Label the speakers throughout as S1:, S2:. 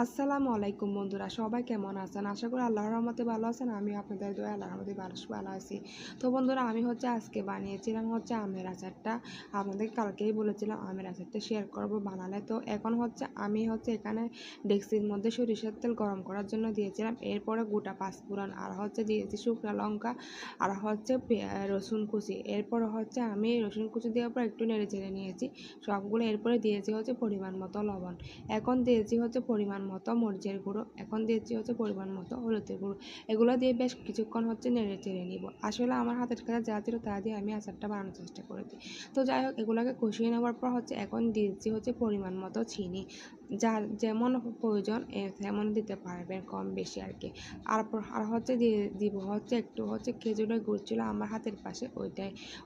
S1: আসসালামু আলাইকুম বন্ধুরা, সবাই কেমন আছেন? আশা করি আল্লাহর রহমতে ভালো আছেন। আমি আপনাদের দোয়া আল্লাহর রহমতে ভালো আছি। তো বন্ধুরা, আমি আজকে বানিয়েছিলাম আমের আচারটা। আপনাদের কালকেই বলেছিলাম আমের আচারটা শেয়ার করব বানালে। তো এখন আমি এখানে ডেক্সির মধ্যে সরিষার তেল গরম করার জন্য দিয়েছিলাম। এরপরে গোটা পাঁচফোড়ন আর দিয়েছি শুকনো লঙ্কা আর রসুন কুচি। এরপরে আমি রসুন কুচি দেওয়ার পর একটু নেড়ে চেড়ে নিয়েছি সবগুলো। এরপরে দিয়েছি পরিমাণ মতো লবণ। এখন দিয়েছি পরিমাণ মতো মরিচের গুঁড়ো। এখন দিয়েছি পরিমাণ মতো হলুদের গুঁড়ো। এগুলো দিয়ে বেশ কিছুক্ষণ নেড়ে চেড়ে নিব। আসলে আমার হাতের কাছে যা ছিল তা দিয়ে আমি আচারটা বানানোর চেষ্টা করেছি। তো যাই হোক, এগুলোকে কষিয়ে নেওয়ার পর এখন দিয়েছি পরিমাণ মতো চিনি। যার যেমন প্রয়োজন তেমন দিতে পারবেন, কম বেশি আর কি। আর দিয়ে দিব একটু খেজুরের গুড় ছিল আমার হাতের পাশে,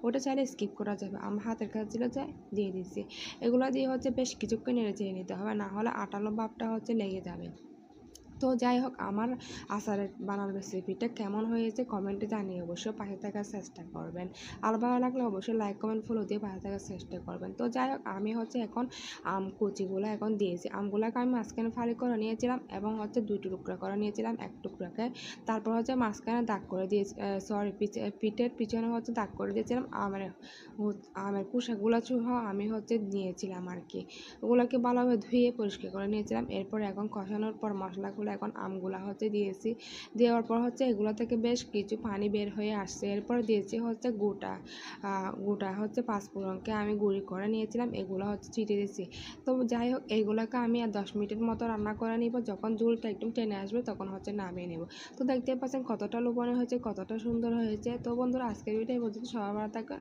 S1: ওটা চাইলে স্কিপ করা যাবে। আমার হাতের কাছে ছিল, যাই দিয়ে দিচ্ছি। এগুলো দিয়ে বেশ কিছুক্ষণ নেড়ে চেড়ে নিতে হবে, না হলে আটালো ভাবটা লেগে যাবে। তো যাই হোক, আমার আচারের বানানোর রেসিপিটা কেমন হয়েছে কমেন্টে জানিয়ে অবশ্যই পাশে থাকার চেষ্টা করবেন। আর ভালো লাগলে অবশ্যই লাইক কমেন্ট ফলো দিয়ে পাশে থাকার চেষ্টা করবেন। তো যাই হোক, আমি এখন আম কুচিগুলো এখন দিয়েছি। আমগুলোকে আমি মাঝখানে ফালি করে নিয়েছিলাম এবং দুই টুকরা করে নিয়েছিলাম, এক টুকরাকে। তারপর মাঝখানে দাগ করে দিয়েছি, পিঠের পিছনে দাগ করে দিয়েছিলাম আমের কুসাগুলো আমি নিয়েছিলাম আর কি। ওগুলোকে ভালোভাবে ধুয়ে পরিষ্কার করে নিয়েছিলাম। এরপর এখন কষানোর পর মশলাগুলো এখন আমগুলা দিয়েছি। দেওয়ার পর এগুলো থেকে বেশ কিছু পানি বের হয়ে আসছে। এরপর দিয়েছি গোটা পাঁচফোড়নকে আমি গুঁড়ি করে নিয়েছিলাম, এগুলো ছিটিয়ে দিয়েছি। তো যাই হোক, এইগুলোকে আমি আর 10 মিনিটের মতো রান্না করে নিব। যখন ঝোলটা একটু টেনে আসবে তখন নামিয়ে নেব। তো দেখতে পাচ্ছেন কতটা লোভনীয় হয়েছে, কতটা সুন্দর হয়েছে। তো বন্ধুরা, আজকের ভিডিও পর্যন্ত সবাই ভালো থাকবেন।